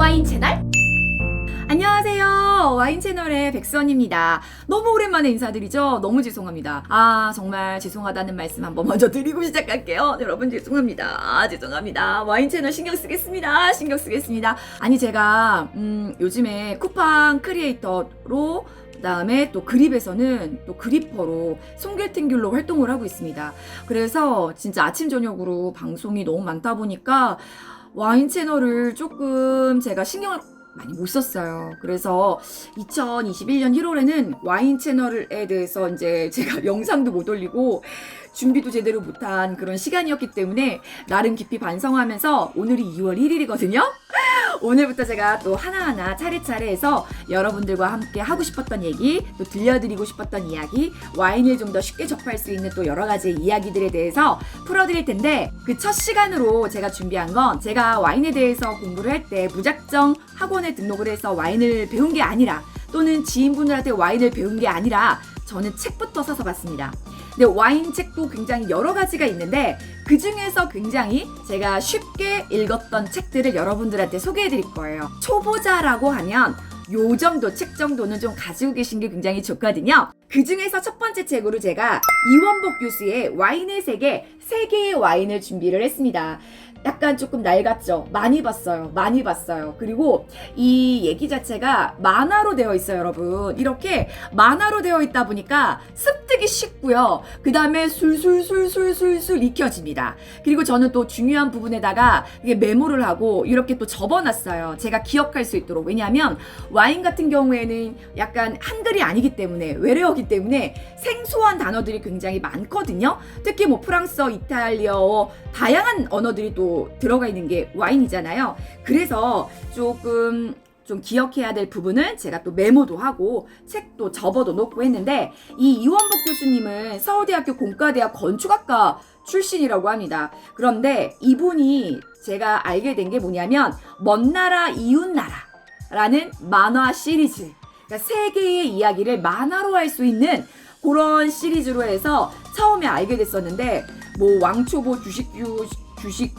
와인 채널? 안녕하세요. 와인 채널의 백선입니다. 너무 오랜만에 인사드리죠? 너무 죄송합니다. 정말 죄송하다는 말씀 한번 먼저 드리고 시작할게요. 여러분 죄송합니다. 와인 채널 신경 쓰겠습니다. 아니 제가 요즘에 쿠팡 크리에이터로 그다음에 또 그립에서는 또 그리퍼로 송길팅귤로 활동을 하고 있습니다. 그래서 진짜 아침 저녁으로 방송이 너무 많다 보니까 와인 채널을 조금 제가 신경을 많이 못 썼어요. 그래서 2021년 1월에는 와인 채널에 대해서 이제 제가 영상도 못 올리고 준비도 제대로 못한 그런 시간이었기 때문에 나름 깊이 반성하면서 오늘이 2월 1일이거든요. 오늘부터 제가 또 하나하나 차례차례 해서 여러분들과 함께 하고 싶었던 얘기, 또 들려드리고 싶었던 이야기, 와인을 좀 더 쉽게 접할 수 있는 또 여러 가지 이야기들에 대해서 풀어드릴 텐데, 그 첫 시간으로 제가 준비한 건 제가 와인에 대해서 공부를 할 때 무작정 학원에 등록을 해서 와인을 배운 게 아니라, 또는 지인분들한테 와인을 배운 게 아니라 저는 책부터 사서 봤습니다. 근데 와인 책도 굉장히 여러 가지가 있는데 그 중에서 굉장히 제가 쉽게 읽었던 책들을 여러분들한테 소개해 드릴 거예요. 초보자라고 하면 요 정도 책 정도는 좀 가지고 계신 게 굉장히 좋거든요. 그 중에서 첫 번째 책으로 제가 이원복 교수의 와인의 세계, 세 개의 와인을 준비를 했습니다. 약간 조금 낡았죠? 많이 봤어요. 그리고 이 얘기 자체가 만화로 되어 있어요, 여러분. 이렇게 만화로 되어 있다 보니까 습득이 쉽고요. 그 다음에 술술 익혀집니다. 그리고 저는 또 중요한 부분에다가 이게 메모를 하고 이렇게 또 접어놨어요. 제가 기억할 수 있도록. 왜냐하면 와인 같은 경우에는 약간 한글이 아니기 때문에, 외래어기 때문에 생소한 단어들이 굉장히 많거든요. 특히 뭐 프랑스어, 이탈리아어, 다양한 언어들이 또 들어가 있는 게 와인이잖아요. 그래서 조금 좀 기억해야 될 부분은 제가 또 메모도 하고 책도 접어도 놓고 했는데, 이 이원복 교수님은 서울대학교 공과대학 건축학과 출신이라고 합니다. 그런데 이분이 제가 알게 된 게 뭐냐면 먼 나라 이웃 나라라는 만화 시리즈, 그러니까 세 개의 이야기를 만화로 할 수 있는 그런 시리즈로 해서 처음에 알게 됐었는데, 뭐 왕초보 주식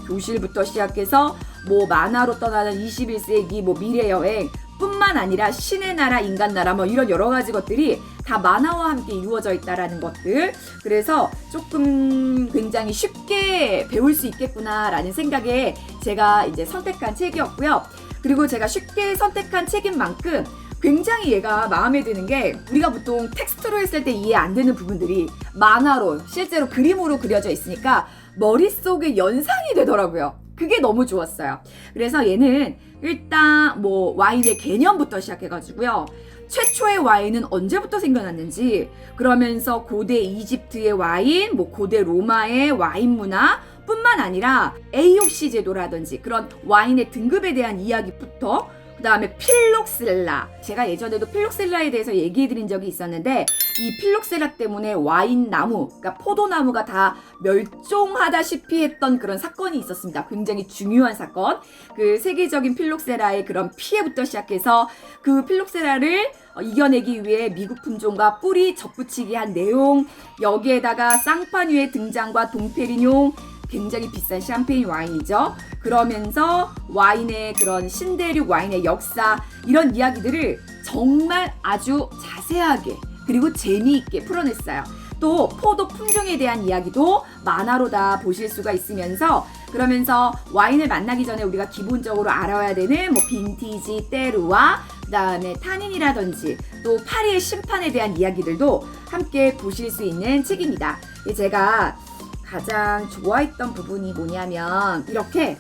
교실부터 시작해서 뭐 만화로 떠나는 21세기 뭐 미래 여행 뿐만 아니라 신의 나라, 인간 나라 뭐 이런 여러 가지 것들이 다 만화와 함께 이루어져 있다라는 것들. 그래서 조금 굉장히 쉽게 배울 수 있겠구나라는 생각에 제가 이제 선택한 책이었고요. 그리고 제가 쉽게 선택한 책인 만큼 굉장히 얘가 마음에 드는 게, 우리가 보통 텍스트로 했을 때 이해 안 되는 부분들이 만화로, 실제로 그림으로 그려져 있으니까 머릿속에 연상이 되더라고요. 그게 너무 좋았어요. 그래서 얘는 일단 뭐 와인의 개념부터 시작해가지고요. 최초의 와인은 언제부터 생겨났는지, 그러면서 고대 이집트의 와인, 뭐 고대 로마의 와인 문화 뿐만 아니라 AOC 제도라든지 그런 와인의 등급에 대한 이야기부터, 그 다음에 필록셀라. 제가 예전에도 필록셀라에 대해서 얘기해드린 적이 있었는데, 이 필록셀라 때문에 와인 나무, 그러니까 포도나무가 다 멸종하다시피 했던 그런 사건이 있었습니다. 굉장히 중요한 사건. 그 세계적인 필록셀라의 그런 피해부터 시작해서 그 필록셀라를 이겨내기 위해 미국 품종과 뿌리 접붙이기 한 내용, 여기에다가 쌍파뉴의 등장과 동페리뇽, 굉장히 비싼 샴페인 와인이죠. 그러면서 와인의 그런 신대륙 와인의 역사, 이런 이야기들을 정말 아주 자세하게 그리고 재미있게 풀어냈어요. 또 포도 품종에 대한 이야기도 만화로 다 보실 수가 있으면서, 그러면서 와인을 만나기 전에 우리가 기본적으로 알아야 되는 뭐 빈티지, 때르와, 그 다음에 타닌이라든지 또 파리의 심판에 대한 이야기들도 함께 보실 수 있는 책입니다. 제가 가장 좋아했던 부분이 뭐냐면, 이렇게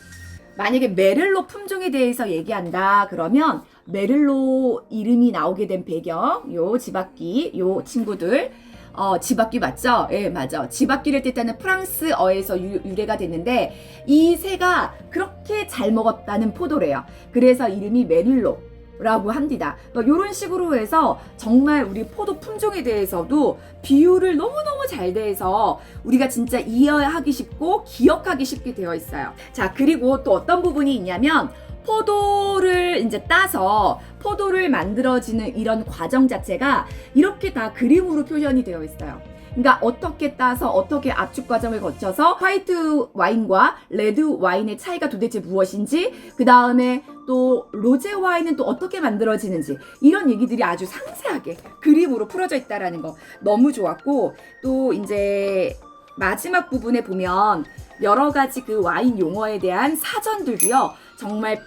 만약에 메를로 품종에 대해서 얘기한다 그러면 메를로 이름이 나오게 된 배경, 요 지박귀, 요 친구들, 지박귀 맞죠? 예, 맞아. 지박귀를 뜻하는 프랑스어에서 유래가 됐는데, 이 새가 그렇게 잘 먹었다는 포도래요. 그래서 이름이 메를로 라고 합니다. 이런 식으로 해서 정말 우리 포도 품종에 대해서도 비유를 너무너무 잘 돼서 우리가 진짜 이해하기 쉽고 기억하기 쉽게 되어 있어요. 자, 그리고 또 어떤 부분이 있냐면, 포도를 이제 따서 포도를 만들어지는 이런 과정 자체가 이렇게 다 그림으로 표현이 되어 있어요. 그러니까 어떻게 따서 어떻게 압축 과정을 거쳐서 화이트 와인과 레드 와인의 차이가 도대체 무엇인지, 그 다음에 또 로제 와인은 또 어떻게 만들어지는지 이런 얘기들이 아주 상세하게 그림으로 풀어져 있다라는 거 너무 좋았고, 또 이제 마지막 부분에 보면 여러 가지 그 와인 용어에 대한 사전들도요 정말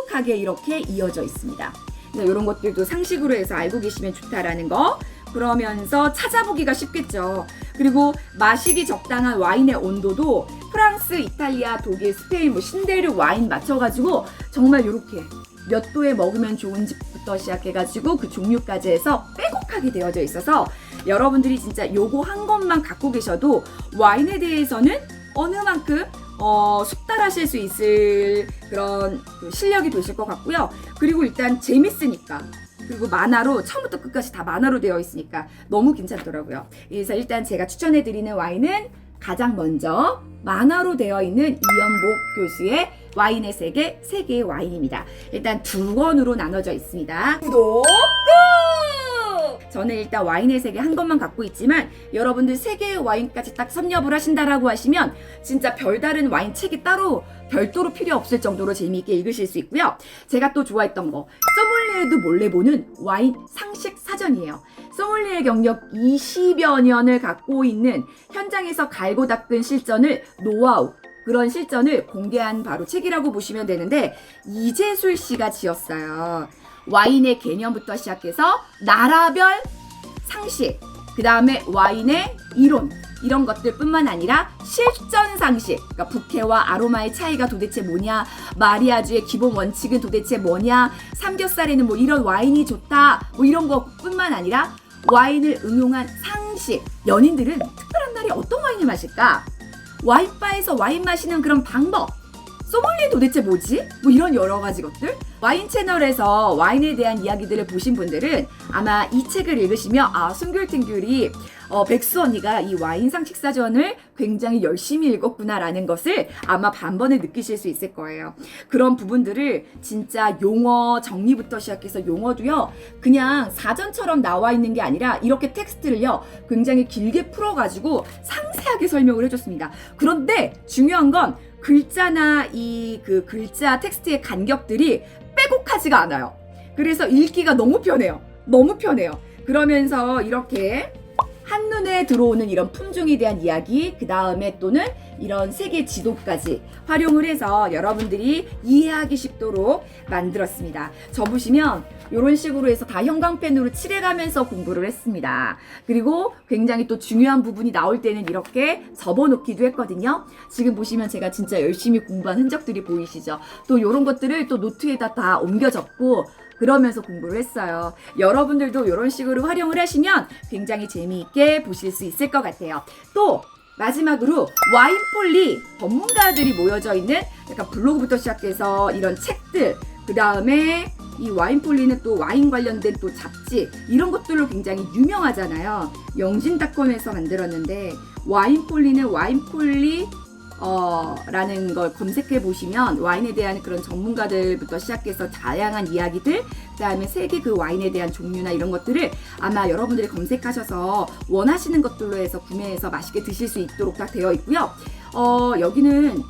빼곡하게 이렇게 이어져 있습니다. 이런 것들도 상식으로 해서 알고 계시면 좋다라는 거. 그러면서 찾아보기가 쉽겠죠. 그리고 마시기 적당한 와인의 온도도 프랑스, 이탈리아, 독일, 스페인, 뭐 신데르 와인 맞춰가지고 정말 이렇게 몇 도에 먹으면 좋은지부터 시작해가지고 그 종류까지 해서 빼곡하게 되어져 있어서 여러분들이 진짜 요거 한 것만 갖고 계셔도 와인에 대해서는 어느 만큼 숙달하실 수 있을 그런 실력이 되실 것 같고요. 그리고 일단 재밌으니까, 그리고 만화로 처음부터 끝까지 다 만화로 되어 있으니까 너무 괜찮더라고요. 그래서 일단 제가 추천해드리는 와인은 가장 먼저 만화로 되어 있는 이연복 교수의 와인의 세계 3개의 와인입니다. 일단 2권으로 나눠져 있습니다. 구독 꾹! 저는 일단 와인의 세계 한 권만 갖고 있지만 여러분들 3개의 와인까지 딱 섭렵을 하신다라고 하시면 진짜 별다른 와인 책이 따로 별도로 필요 없을 정도로 재미있게 읽으실 수 있고요. 제가 또 좋아했던 거, 소믈리에도 몰래 보는 와인 상식 사전이에요. 소믈리에 경력 20여 년을 갖고 있는 현장에서 갈고 닦은 실전을 노하우, 그런 실전을 공개한 바로 책이라고 보시면 되는데, 이재술 씨가 지었어요. 와인의 개념부터 시작해서 나라별 상식, 그 다음에 와인의 이론, 이런 것들뿐만 아니라 실전 상식, 그러니까 부케와 아로마의 차이가 도대체 뭐냐, 마리아주의 기본 원칙은 도대체 뭐냐, 삼겹살에는 뭐 이런 와인이 좋다, 뭐 이런 것뿐만 아니라 와인을 응용한 상식, 연인들은 특별한 날에 어떤 와인을 마실까, 와인바에서 와인 마시는 그런 방법, 소믈리에 도대체 뭐지? 뭐 이런 여러 가지 것들. 와인 채널에서 와인에 대한 이야기들을 보신 분들은 아마 이 책을 읽으시면 순귤탱귤이 백수 언니가 이 와인 상식 사전을 굉장히 열심히 읽었구나라는 것을 아마 단번에 느끼실 수 있을 거예요. 그런 부분들을 진짜 용어 정리부터 시작해서 용어도요 그냥 사전처럼 나와 있는 게 아니라 이렇게 텍스트를요 굉장히 길게 풀어가지고 상세하게 설명을 해줬습니다. 그런데 중요한 건 글자나 이 그 글자 텍스트의 간격들이 빼곡하지가 않아요. 그래서 읽기가 너무 편해요. 너무 편해요. 그러면서 이렇게 한눈에 들어오는 이런 품종에 대한 이야기, 그 다음에 또는 이런 세계 지도까지 활용을 해서 여러분들이 이해하기 쉽도록 만들었습니다. 저 보시면 이런 식으로 해서 다 형광펜으로 칠해가면서 공부를 했습니다. 그리고 굉장히 또 중요한 부분이 나올 때는 이렇게 접어놓기도 했거든요. 지금 보시면 제가 진짜 열심히 공부한 흔적들이 보이시죠? 또 이런 것들을 또 노트에다 다 옮겨 적고 그러면서 공부를 했어요. 여러분들도 이런 식으로 활용을 하시면 굉장히 재미있게 보실 수 있을 것 같아요. 또 마지막으로 와인폴리 전문가들이 모여져 있는 약간 블로그부터 시작해서 이런 책들, 그 다음에 이 와인폴리는 또 와인 관련된 또 잡지, 이런 것들로 굉장히 유명하잖아요. 영신닷컴에서 만들었는데 와인폴리는 와인폴리 라는 걸 검색해 보시면 와인에 대한 그런 전문가들부터 시작해서 다양한 이야기들, 그 다음에 세계 그 와인에 대한 종류나 이런 것들을 아마 여러분들이 검색하셔서 원하시는 것들로 해서 구매해서 맛있게 드실 수 있도록 다 되어 있고요. 여기는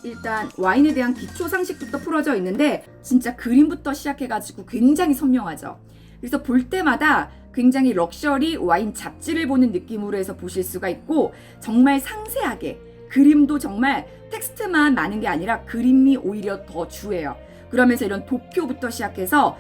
일단 와인에 대한 기초 상식부터 풀어져 있는데 진짜 그림부터 시작해가지고 굉장히 선명하죠. 그래서 볼 때마다 굉장히 럭셔리 와인 잡지를 보는 느낌으로 해서 보실 수가 있고, 정말 상세하게 그림도 정말 텍스트만 많은 게 아니라 그림이 오히려 더 주예요. 그러면서 이런 도표부터 시작해서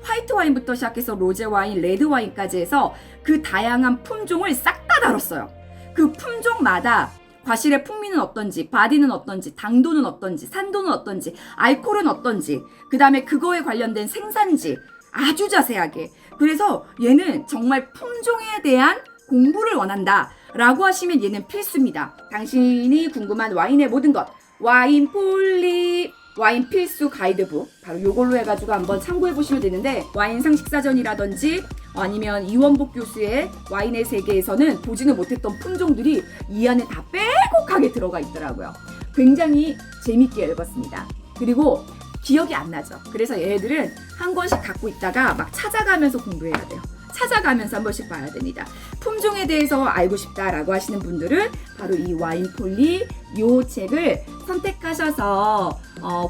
화이트 와인부터 시작해서 로제 와인, 레드 와인까지 해서 그 다양한 품종을 싹 다 다뤘어요. 그 품종마다 과실의 풍미는 어떤지, 바디는 어떤지, 당도는 어떤지, 산도는 어떤지, 알코올은 어떤지, 그 다음에 그거에 관련된 생산지 아주 자세하게. 그래서 얘는 정말 품종에 대한 공부를 원한다 라고 하시면 얘는 필수입니다. 당신이 궁금한 와인의 모든 것, 와인폴리 와인 필수 가이드북, 바로 요걸로 해가지고 한번 참고해 보시면 되는데, 와인 상식사전이라든지 아니면 이원복 교수의 와인의 세계에서는 보지는 못했던 품종들이 이 안에 다 빼곡하게 들어가 있더라고요. 굉장히 재밌게 읽었습니다. 그리고 기억이 안 나죠. 그래서 얘들은 한 권씩 갖고 있다가 막 찾아가면서 공부해야 돼요. 찾아가면서 한 번씩 봐야 됩니다. 품종에 대해서 알고 싶다라고 하시는 분들은 바로 이 와인폴리 요 책을 선택하셔서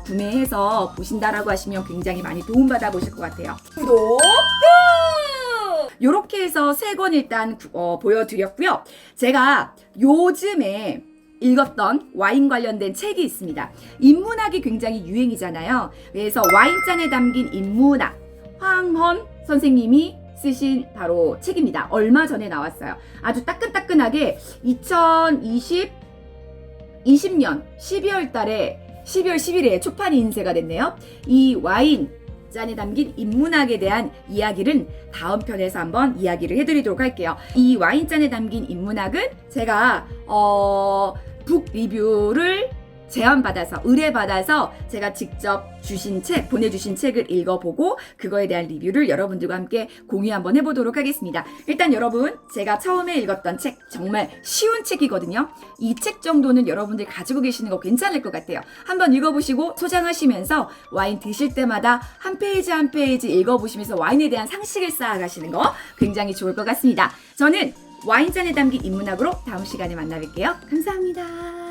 구매해서 보신다라고 하시면 굉장히 많이 도움받아 보실 것 같아요. 구독 꾹! 요렇게 해서 3권 일단 보여드렸고요. 제가 요즘에 읽었던 와인 관련된 책이 있습니다. 인문학이 굉장히 유행이잖아요. 그래서 와인잔에 담긴 인문학, 황헌 선생님이 쓰신 바로 책입니다. 얼마 전에 나왔어요. 아주 따끈따끈하게 2020년 12월 달에 12월 10일에 초판이 인쇄가 됐네요. 이 와인 잔에 담긴 인문학에 대한 이야기를 다음 편에서 한번 이야기를 해드리도록 할게요. 이 와인잔에 담긴 인문학은 제가 북 리뷰를 제안받아서 의뢰받아서 제가 직접 보내주신 책을 읽어보고 그거에 대한 리뷰를 여러분들과 함께 공유 한번 해보도록 하겠습니다. 일단 여러분, 제가 처음에 읽었던 책 정말 쉬운 책이거든요. 이 책 정도는 여러분들 가지고 계시는 거 괜찮을 것 같아요. 한번 읽어보시고 소장하시면서 와인 드실 때마다 한 페이지 한 페이지 읽어보시면서 와인에 대한 상식을 쌓아가시는 거 굉장히 좋을 것 같습니다. 저는 와인잔에 담긴 인문학으로 다음 시간에 만나뵐게요. 감사합니다.